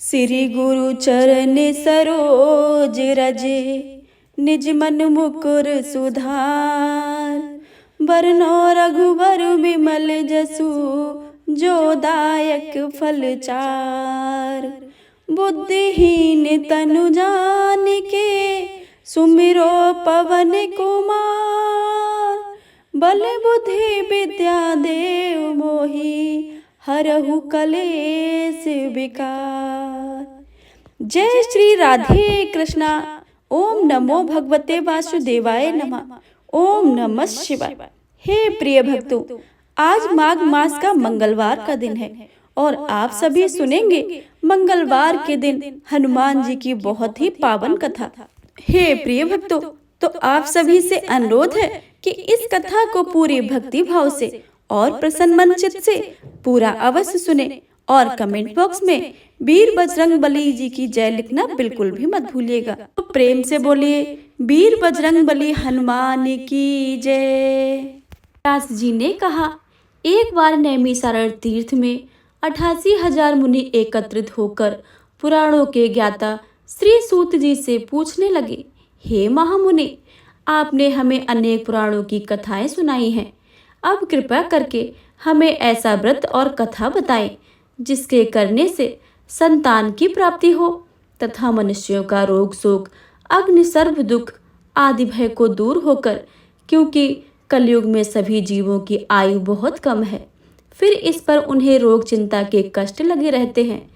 श्री गुरु चरण सरोज रजे, निज मन मुकुर सुधार। बरनो रघुबर विमल जसु, जो दायक फल चार। बुद्धिहीन तनु जानिके, सुमिरो पवन कुमार। बल बुद्धि विद्या देव मोहि, हरहु कलेस विकार। जय श्री राधे कृष्णा। ओम नमो भगवते वासुदेवाय नमः। ओम नमः शिवाय। हे प्रिय भक्तों, आज माघ मास का मंगलवार का दिन है और आप सभी सुनेंगे मंगलवार के दिन हनुमान जी की बहुत ही पावन कथा। हे प्रिय भक्तों, तो आप सभी से अनुरोध है कि इस कथा को पूरी भक्ति भाव से और प्रसन्न मन चित्त से पूरा अवश्य सुने और कमेंट बॉक्स में वीर बजरंग बली जी की जय लिखना बिल्कुल भी मत भूलिएगा। तो प्रेम से बोलिए वीर बजरंग बली हनुमान की जय। व्यास जी ने कहा, एक बार नैमिषारण्य तीर्थ में 88,000 मुनि एकत्रित होकर पुराणों के ज्ञाता श्री सूत जी से पूछने लगे, हे महामुनि, आपने हमें अनेक पुराणों की कथाएं सुनाई हैं। अब कृपया करके हमें ऐसा व्रत और कथा बताएं जिसके करने से संतान की प्राप्ति हो तथा मनुष्यों का रोग शोक अग्नि सर्व दुख आदि भय को दूर होकर, क्योंकि कलयुग में सभी जीवों की आयु बहुत कम है, फिर इस पर उन्हें रोग चिंता के कष्ट लगे रहते हैं,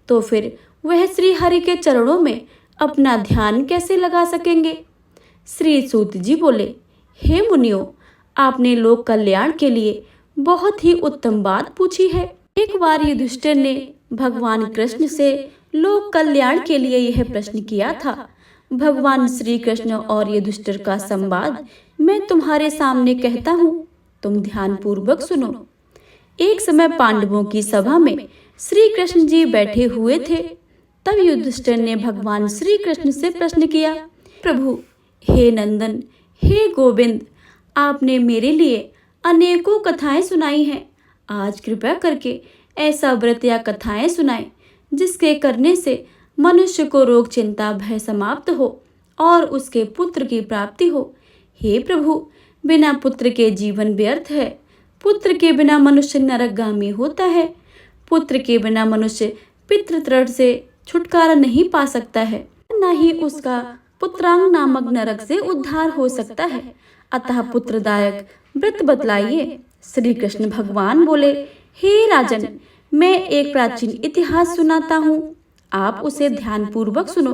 तो फिर वह श्री हरि के चरणों में अपना ध्यान कैसे लगा सकेंगे। श्री सूत जी बोले, हे मुनियों, आपने लोक कल्याण के लिए बहुत ही उत्तम बात पूछी है। एक बार युधिष्ठिर ने भगवान कृष्ण से लोक कल्याण के लिए यह प्रश्न किया था। भगवान श्री कृष्ण और युधिष्ठिर का संवाद मैं तुम्हारे सामने कहता हूँ, तुम ध्यान पूर्वक सुनो। एक समय पांडवों की सभा में श्री कृष्ण जी बैठे हुए थे। तब युधिष्ठिर ने भगवान श्री कृष्ण से प्रश्न किया, प्रभु, हे नंदन, हे गोविंद, आपने मेरे लिए अनेकों कथाएं सुनाई हैं। आज कृपया करके ऐसा व्रत या कथाएं सुनाएं जिसके करने से मनुष्य को रोग चिंता भय समाप्त हो और उसके पुत्र की प्राप्ति हो। हे प्रभु, बिना पुत्र के जीवन व्यर्थ है। पुत्र के बिना मनुष्य नरकगामी होता है। पुत्र के बिना मनुष्य पितृतृण से छुटकारा नहीं पा सकता है, न ही उसका पुत्रांग नामक नरक से उद्धार हो सकता है। अतः पुत्रदायक व्रत बतलाइए। श्री कृष्ण भगवान बोले, हे राजन, मैं एक प्राचीन इतिहास सुनाता हूँ, आप उसे ध्यान पूर्वक सुनो।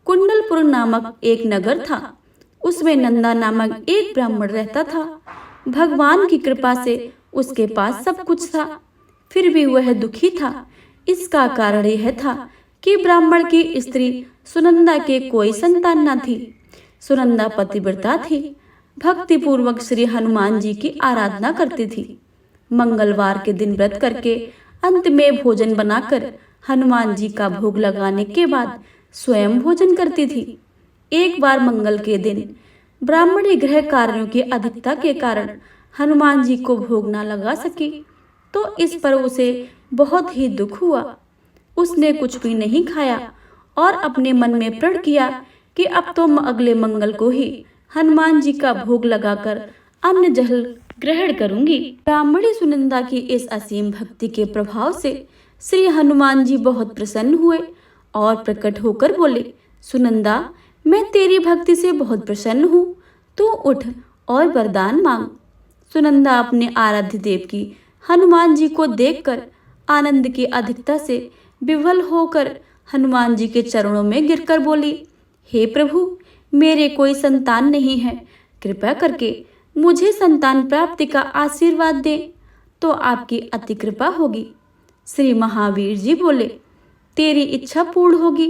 कुंडलपुर नामक एक नगर था। उसमें नंदा नामक एक ब्राह्मण रहता था। भगवान की कृपा से उसके पास सब कुछ था, फिर भी वह दुखी था। इसका कारण यह था कि ब्राह्मण की स्त्री सुनंदा के कोई संतान न थी। सुनंदा पतिव्रता थी, भक्ति पूर्वक श्री हनुमान जी की आराधना करती थी। मंगलवार के दिन व्रत करके अंत में भोजन बनाकर हनुमान जी का भोग लगाने के बाद स्वयं भोजन करती थी। एक बार मंगल के दिन ब्राह्मणी गृह कार्यों की अधिकता के कारण हनुमान जी को भोग न लगा सकी, तो इस पर उसे बहुत ही दुख हुआ। उसने कुछ भी नहीं खाया और अपने मन में प्रण किया कि अब तो अगले मंगल को ही हनुमान जी का भोग लगाकर अन्न जल ग्रहण करूंगी। ब्राह्मणी सुनंदा की इस असीम भक्ति के प्रभाव से श्री हनुमान जी बहुत प्रसन्न हुए और प्रकट होकर बोले, सुनंदा, मैं तेरी भक्ति से बहुत प्रसन्न हूँ, तू उठ और वरदान मांग। सुनंदा अपने आराध्य देव की हनुमान जी को देखकर आनंद की अधिकता से विह्वल होकर हनुमान जी के चरणों में गिरकर बोली, हे प्रभु, मेरे कोई संतान नहीं है, कृपया करके मुझे संतान प्राप्ति का आशीर्वाद दें, तो आपकी अति कृपा होगी। श्री महावीर जी बोले, तेरी इच्छा पूर्ण होगी,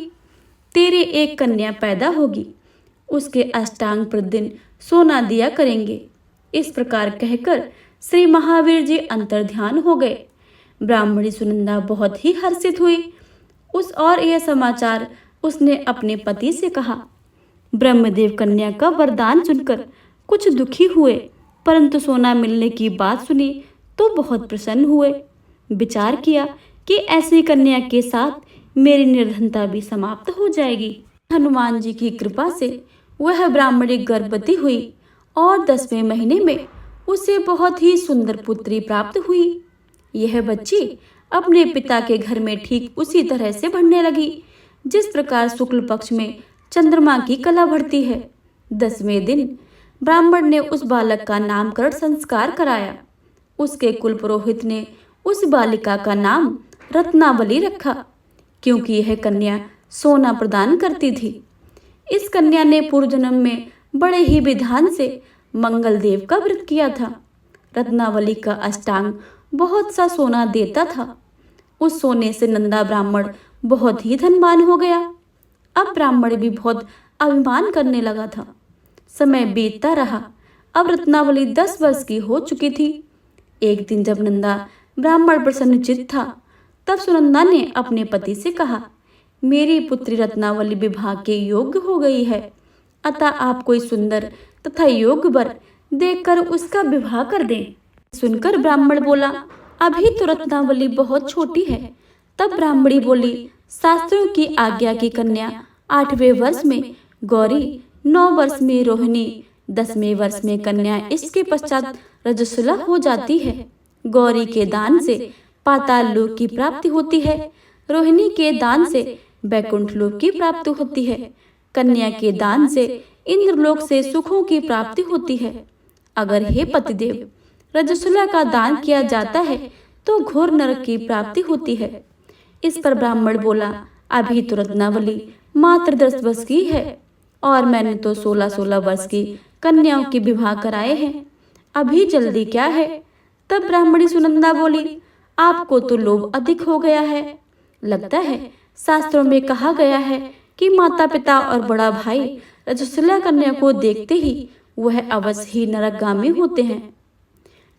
तेरे एक कन्या पैदा होगी, उसके अष्टांग प्रतिदिन सोना दिया करेंगे। इस प्रकार कहकर श्री महावीर जी अंतर्ध्यान हो गए। ब्राह्मणी सुनंदा बहुत ही हर्षित हुई। और यह समाचार उसने अपने पति से कहा। ब्रह्मदेव कन्या का वरदान सुनकर कुछ दुखी हुए, परंतु सोना मिलने की बात सुनी तो बहुत प्रसन्न हुए। विचार किया कि ऐसी कन्या के साथ मेरी निर्धनता भी समाप्त हो जाएगी। हनुमान जी की कृपा से वह ब्राह्मणी गर्भवती हुई और 10वें महीने में उसे बहुत ही सुंदर पुत्री प्राप्त हुई। यह बच्ची अपने पिता के घर में ठीक उसी तरह से बढ़ने लगी जिस प्रकार शुक्ल पक्ष में चंद्रमा की कला बढ़ती है। 10वें दिन ब्राह्मण ने उस बालक का नामकरण संस्कार कराया। उसके कुल पुरोहित ने उस बालिका का नाम रत्नावली रखा, क्योंकि यह कन्या सोना प्रदान करती थी। इस कन्या ने पूर्व जन्म में बड़े ही विधान से मंगल देव का व्रत किया था। रत्नावली का अष्टांग बहुत सा सोना देता था। उस सोने से नंदा ब्राह्मण बहुत ही धनवान हो गया। अब ब्राह्मण भी बहुत अभिमान करने लगा था। समय बीतता रहा। अब रत्नावली 10 वर्ष की हो चुकी थी। एक दिन जब नंदा ब्राह्मण प्रसन्नचित्त था, तब सुनंदा ने अपने पति से कहा, मेरी पुत्री रत्नावली विवाह के योग्य हो गई है, अतः आप कोई सुंदर तथा योग्य वर देखकर उसका विवाह कर दें। सुनकर ब्राह्मण बोला, अभी तो रत्नावली बहुत छोटी है। तब ब्राह्मणी बोली, शास्त्रों की आज्ञा की कन्या 8वें वर्ष में गौरी, 9 वर्ष में रोहिणी, 10वें वर्ष में कन्या, इसके पश्चात रजस्वला हो जाती है। गौरी के दान से पाताल लोक की प्राप्ति होती है, रोहिणी के दान से बैकुंठ लोक की प्राप्ति होती है, कन्या के दान से इंद्रलोक से सुखों की प्राप्ति होती है। अगर हे पतिदेव रजस्वला का दान किया जाता है तो घोर नरक की प्राप्ति होती है। इस पर ब्राह्मण बोला, अभी तो रत्नावली मात्र 10 वर्ष की है और मैंने तो 16-16 वर्ष की कन्याओं के विवाह कराए हैं, अभी जल्दी क्या है। तब ब्राह्मणी सुनंदा बोली, आपको तो लोभ अधिक हो गया है। लगता है शास्त्रों में कहा गया है कि माता पिता और बड़ा भाई रजस्वला कन्या को देखते ही वह अवश्य ही नरकगामी होते हैं।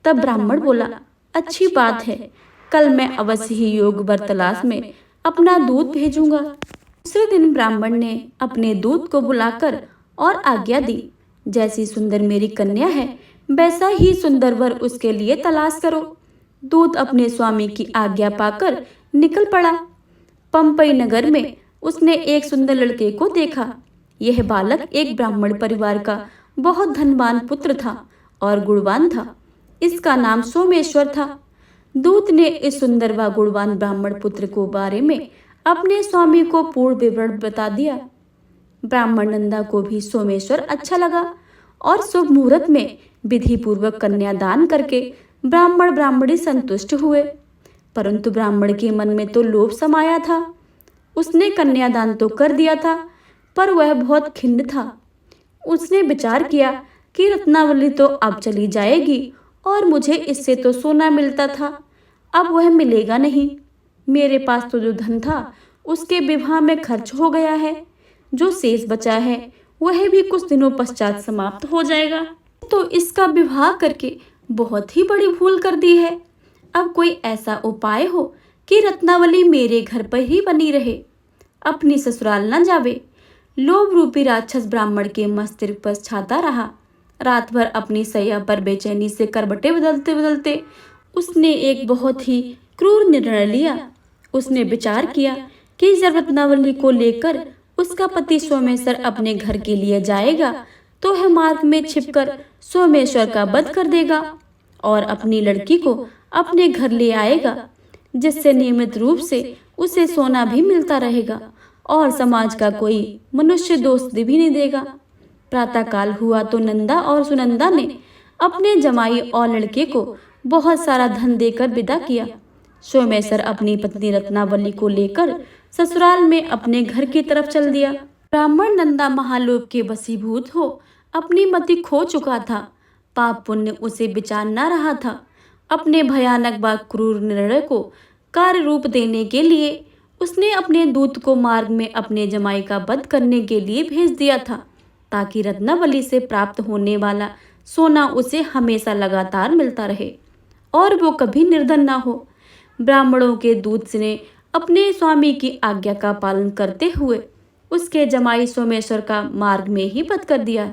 तब ब्राह्मण बोला, अच्छी बात है, कल मैं अवश्य ही योग वर तलाश में अपना दूध भेजूंगा। दूसरे दिन ब्राह्मण ने अपने दूत को बुलाकर और आज्ञा दी, जैसी सुंदर मेरी कन्या है वैसा ही सुंदर वर उसके लिए तलाश करो। दूत अपने स्वामी की आज्ञा पाकर निकल पड़ा। पंपई नगर में उसने एक सुंदर लड़के को देखा। यह बालक एक ब्राह्मण परिवार का बहुत धनवान पुत्र था और गुणवान था। इसका नाम सोमेश्वर था। दूत ने इस सुंदर व गुणवान ब्राह्मण पुत्र को बारे में अपने स्वामी को पूर्ण विवरण बता दिया। ब्राह्मण नंदा को भी सोमेश्वर अच्छा लगा और शुभ मुहूर्त में विधि पूर्वक कन्यादान करके ब्राह्मण ब्राह्मणी संतुष्ट हुए। परंतु ब्राह्मण के मन में तो लोभ समाया था। उसने कन्यादान तो कर दिया था, पर वह बहुत खिन्न था। उसने विचार किया कि रत्नावली तो अब चली जाएगी और मुझे इससे तो सोना मिलता था, अब वह मिलेगा नहीं। मेरे पास तो जो धन था उसके विवाह में खर्च हो गया है। जो शेष बचा है वह भी कुछ दिनों पश्चात समाप्त हो जाएगा। तो इसका विवाह करके बहुत ही बड़ी भूल कर दी है। अब कोई ऐसा उपाय हो कि रत्नावली मेरे घर पर ही बनी रहे, अपनी ससुराल न जावे। लोभ रूपी राक्षस ब्राह्मण के मस्तिष्क पर छाता रहा। रात भर अपनी सैया पर बेचैनी से करवटें बदलते बदलते उसने एक बहुत ही क्रूर निर्णय लिया। उसने विचार किया कि जब रत्नावली को लेकर उसका पति सोमेश्वर अपने घर के लिए जाएगा तो वह मार्ग में छिपकर सोमेश्वर का वध कर देगा और अपनी लड़की को अपने घर ले आएगा, जिससे नियमित रूप से उसे सोना भी मिलता रहेगा और समाज का कोई मनुष्य दोष भी नहीं देगा। प्रातःकाल हुआ तो नंदा और सुनंदा ने अपने जमाई और लड़के को बहुत सारा धन देकर विदा किया। सोमेश्वर अपनी पत्नी रत्नावली को लेकर ससुराल में अपने घर की तरफ चल दिया। ब्राह्मण नंदा महालोक के वशीभूत हो अपनी मति खो चुका था। पाप पुण्य उसे विचार न रहा था। अपने भयानक व क्रूर निर्णय को कार्य रूप देने के लिए उसने अपने दूत को मार्ग में अपने जमाई का वध करने के लिए भेज दिया था, ताकि रत्नावली से प्राप्त होने वाला सोना उसे हमेशा लगातार मिलता रहे और वो कभी निर्धन ना हो। ब्राह्मणों के दूत ने अपने स्वामी की आज्ञा का पालन करते हुए उसके जमाई सोमेश्वर का मार्ग में ही वध कर दिया।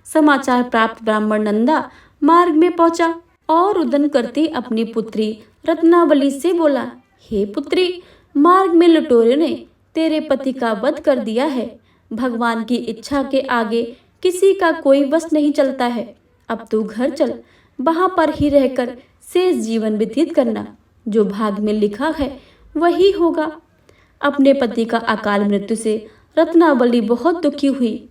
समाचार प्राप्त ब्राह्मण नंदा मार्ग में पहुंचा और रुदन करती अपनी पुत्री रत्नावली से बोला, हे पुत्री, मार्ग में लुटेरों ने तेरे पति का वध कर दिया है। भगवान की इच्छा के आगे किसी का कोई वश नहीं चलता है। अब तू घर चल, वहां पर ही रहकर शेष जीवन व्यतीत करना। जो भाग में लिखा है वही होगा। अपने पति का अकाल मृत्यु से रत्नावली बहुत दुखी हुई।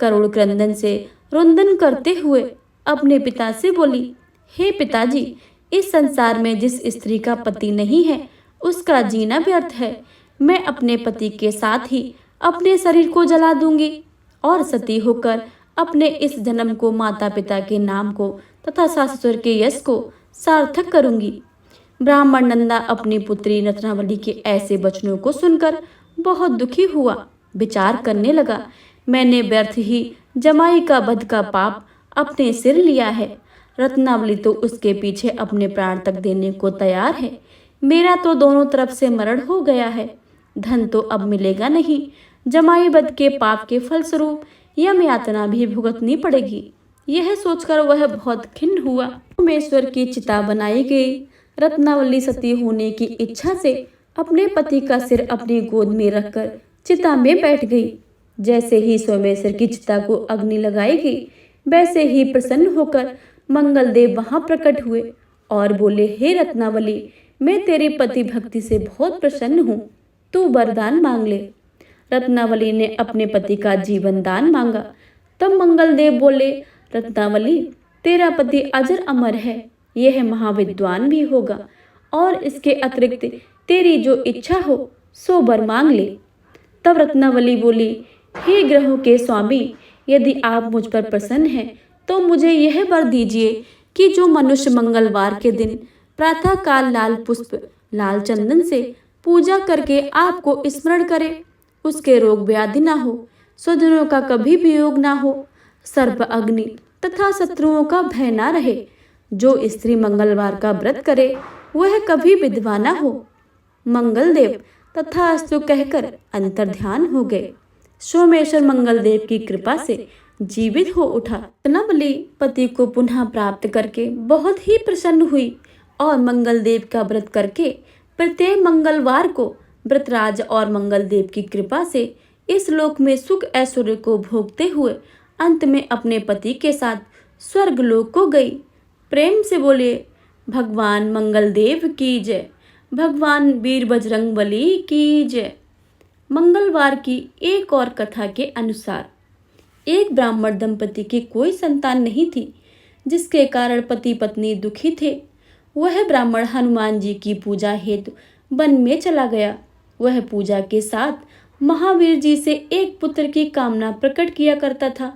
करुण क्रंदन से रुंदन करते हुए अपने पिता से बोली, हे पिताजी, इस संसार में जिस स्त्री का पति नहीं है उसका जीना व्यर्थ है। मैं अपने पति के साथ ही अपने शरीर को जला दूंगी और सती होकर अपने इस जन्म को माता पिता के नाम को तथा सास ससुर के यश को सार्थक करूंगी। ब्राह्मण नंदा अपनी पुत्री रत्नावली के ऐसे वचनों को सुनकर बहुत दुखी हुआ। विचार करने लगा, मैंने व्यर्थ ही जमाई का वध का पाप अपने सिर लिया है। रत्नावली तो उसके पीछे अपने प्राण तक देने को तैयार है। मेरा तो दोनों तरफ से मरण हो गया है। धन तो अब मिलेगा नहीं। जमाई वध के पाप के फलस्वरूप यम यातना भी भुगतनी पड़ेगी। यह सोचकर वह बहुत खिन्न हुआ। सोमेश्वर की चिता बनाई गई। रत्नावली सती होने की इच्छा से अपने पति का सिर अपनी गोद में रखकर चिता में बैठ गई। जैसे ही सोमेश्वर की चिता को अग्नि लगाई गई, वैसे ही प्रसन्न होकर मंगलदेव वहां प्रकट हुए और बोले, हे रत्नावली, मैं तेरी पति भक्ति से बहुत प्रसन्न हूँ। तू वरदान मांग ले। रत्नावली ने अपने पति का जीवन दान मांगा। तब मंगलदेव बोले, रत्नावली, तेरा पति अजर अमर है। यह महाविद्वान भी होगा और इसके अतिरिक्त तेरी जो इच्छा हो सो वर मांग ले। तब रत्नावली बोली, हे ग्रहों के स्वामी, यदि आप मुझ पर प्रसन्न हैं तो मुझे यह वर दीजिए कि जो मनुष्य मंगलवार के दिन प्रातः काल लाल पुष्प लाल चंदन से पूजा करके आपको स्मरण करे, उसके रोग व्याधि ना हो, स्वजनों का कभी वियोग ना हो, सर्प अग्नि तथा शत्रुओं का भय ना रहे। जो स्त्री मंगलवार का व्रत करे वह कभी विधवा ना हो। मंगलदेव तथास्तु कहकर अंतर्ध्यान हो गए। सोमेश्वर मंगलदेव की कृपा से जीवित हो उठा। रत्नावली पति को पुनः प्राप्त करके बहुत ही प्रसन्न हुई और मंगलदेव का व्रत करके प्रत्येक मंगलवार को व्रतराज और मंगलदेव की कृपा से इस लोक में सुख ऐश्वर्य को भोगते हुए अंत में अपने पति के साथ स्वर्ग लोक को गई। प्रेम से बोले, भगवान मंगलदेव की जय, भगवान वीर बजरंगबली की जय। मंगलवार की एक और कथा के अनुसार एक ब्राह्मण दंपति की कोई संतान नहीं थी, जिसके कारण पति पत्नी दुखी थे। वह ब्राह्मण हनुमान जी की पूजा हेतु वन में चला गया। वह पूजा के साथ महावीर जी से एक पुत्र की कामना प्रकट किया करता था।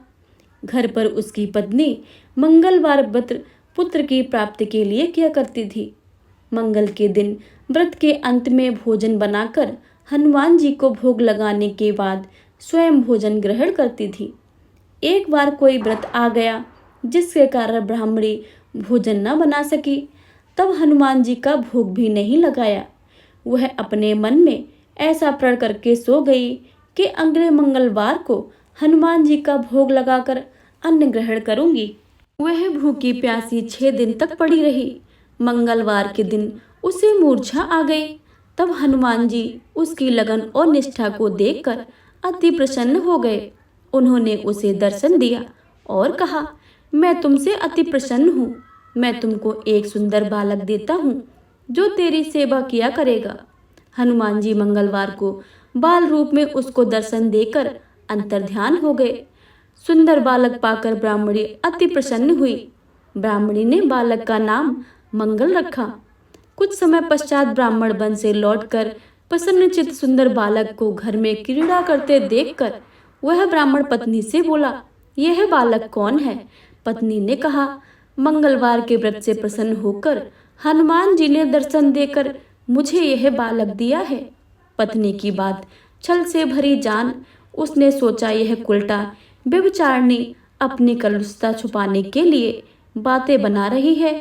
घर पर उसकी पत्नी मंगलवार व्रत पुत्र की प्राप्ति के लिए किया करती थी। मंगल के दिन व्रत के अंत में भोजन बनाकर हनुमान जी को भोग लगाने के बाद स्वयं भोजन ग्रहण करती थी। एक बार कोई व्रत आ गया जिसके कारण ब्राह्मणी भोजन न बना सकी। तब हनुमान जी का भोग भी नहीं लगाया। वह अपने मन में ऐसा प्रण करके सो गई कि अगले मंगलवार को हनुमान जी का भोग लगाकर अन्न ग्रहण करूंगी। वह भूखी प्यासी 6 दिन तक पड़ी रही। मंगलवार के दिन उसे मूर्छा आ गई। तब हनुमान जी उसकी लगन और निष्ठा को देखकर अति प्रसन्न हो गए। उन्होंने उसे दर्शन दिया और कहा, मैं तुमसे अति प्रसन्न हूँ। मैं तुमको एक सुंदर बालक देता हूँ जो तेरी सेवा किया करेगा। हनुमान जी मंगलवार को बाल रूप में उसको दर्शन देकर अंतर्ध्यान हो गए। सुंदर बालक पाकर ब्राह्मणी अति प्रसन्न हुई। ब्राह्मणी ने बालक का नाम मंगल रखा। कुछ समय पश्चात ब्राह्मण वन से लौटकर प्रसन्नचित्त सुंदर बालक को घर में क्रीड़ा करते देखकर वह ब्राह्मण पत्नी से बोला, यह बालक कौन है? पत्नी ने कहा, मंगलवार के व्रत से प्रसन्न होकर हनुमान जी ने दर्शन देकर मुझे यह बालक दिया है। पत्नी की बात छल से भरी जान उसने सोचा यह उल्टा व्यभिचारिणी अपनी कलुषता छुपाने के लिए बातें बना रही है।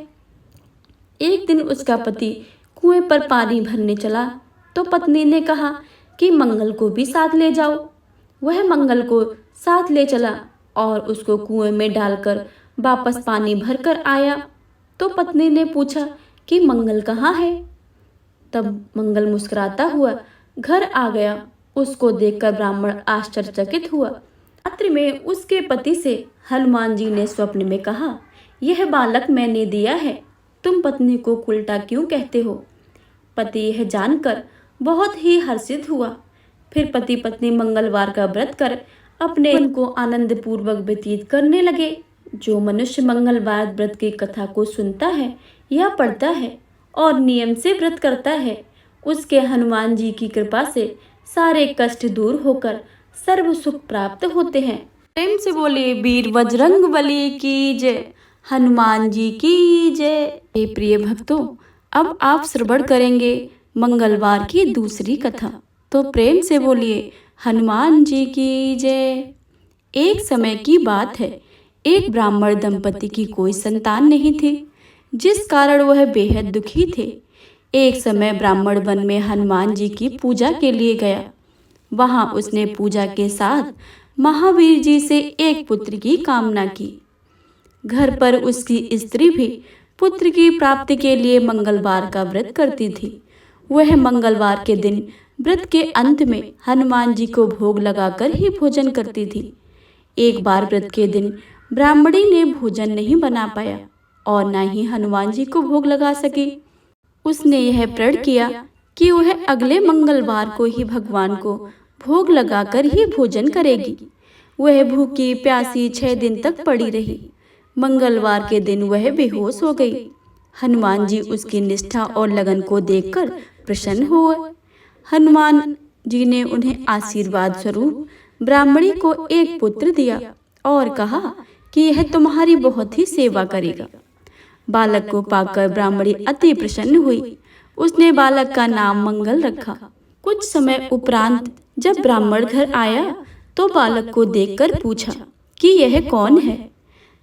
एक दिन उसका पति कुएं पर पानी भरने चला तो पत्नी ने कहा कि मंगल को भी साथ ले जाओ। वह मंगल को साथ ले चला और उसको कुएं में डालकर वापस पानी भरकर आया तो पत्नी ने पूछा कि मंगल कहाँ है? तब मंगल मुस्कुराता हुआ घर आ गया। उसको देखकर ब्राह्मण आश्चर्यचकित हुआ। रात्रि में उसके पति से हनुमान जी ने स्वप्न में कहा, यह बालक मैंने दिया है, तुम पत्नी को उल्टा क्यों कहते हो? पति यह जानकर बहुत ही हर्षित हुआ। फिर पति पत्नी मंगलवार का व्रत कर अपने दिन को आनंद पूर्वक व्यतीत करने लगे। जो मनुष्य मंगलवार व्रत की कथा को सुनता है या पढ़ता है और नियम से व्रत करता है, उसके हनुमान जी की कृपा से सारे कष्ट दूर होकर सर्व सुख प्राप्त होते हैं। प्रेम से बोले वीर बजरंग बली की जय, हनुमान जी की जय। हे प्रिय भक्तों, अब आप श्रवण करेंगे मंगलवार की दूसरी कथा, तो प्रेम से बोलिए हनुमान जी की जय। एक समय की बात है, एक ब्राह्मण दंपति की कोई संतान नहीं थी, जिस कारण वह बेहद दुखी थे। एक समय ब्राह्मण वन में हनुमान जी की पूजा के लिए गया। वहां उसने पूजा के साथ महावीर जी से एक पुत्र की कामना की। घर पर उसकी स्त्री भी पुत्र की प्राप्ति के लिए मंगलवार का व्रत करती थी। वह मंगलवार के दिन व्रत के अंत में हनुमान जी को भोग लगाकर ही भोजन करती थी। एक बार व्रत के दिन ब्राह्मणी ने भोजन नहीं बना पाया और न ही हनुमान जी को भोग लगा सकी। उसने यह प्रण किया कि वह अगले मंगलवार को ही भगवान को भोग लगाकर ही भोजन करेगी। वह भूखी प्यासी 6 दिन तक पड़ी रही। मंगलवार के दिन वह बेहोश हो गई। हनुमान जी उसकी निष्ठा और लगन को देखकर प्रसन्न हुए। हनुमान जी ने उन्हें आशीर्वाद स्वरूप ब्राह्मणी को एक पुत्र दिया और कहा कि यह तुम्हारी बहुत ही सेवा करेगा। बालक को पाकर ब्राह्मणी अति प्रसन्न हुई। उसने बालक का नाम मंगल रखा। कुछ समय उपरांत जब ब्राह्मण घर आया तो बालक को देखकर पूछा कि यह कौन है।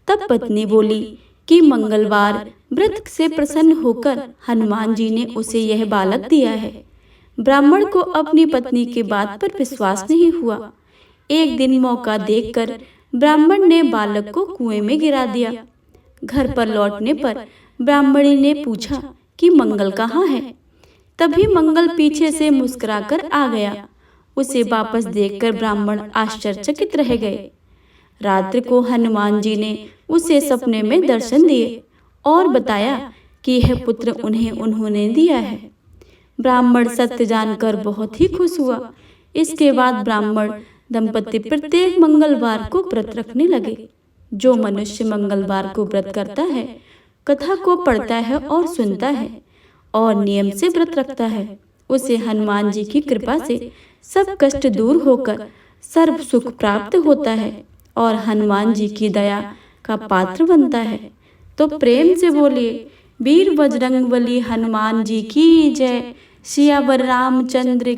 तब पत्नी बोली कि मंगलवार व्रत से प्रसन्न होकर हनुमान जी ने उसे यह बालक दिया है। ब्राह्मण को अपनी पत्नी की बात पर विश्वास नहीं हुआ। एक दिन मौका देखकर ब्राह्मण ने बालक को कुएं में गिरा दिया। घर पर लौटने पर ब्राह्मणी ने पूछा कि मंगल कहाँ है। तभी मंगल पीछे से मुस्कुराकर आ गया। उसे वापस देखकर ब्राह्मण आश्चर्यचकित रह गए। रात्रि को हनुमान जी ने उसे सपने में दर्शन दिए और बताया कि यह पुत्र उन्होंने दिया है। ब्राह्मण सत्य जानकर बहुत ही खुश हुआ। इसके बाद ब्राह्मण दंपति प्रत्येक मंगलवार को व्रत रखने लगे। जो मनुष्य मंगलवार को व्रत करता है, कथा को पढ़ता है और सुनता है और नियम से व्रत रखता है, उसे हनुमान जी की कृपा से सब कष्ट दूर होकर सर्व सुख प्राप्त होता है और हनुमान जी की दया का पात्र बनता है। तो प्रेम से बोलिए वीर बजरंग बली हनुमान जी की जय। सियावर रामचंद्र की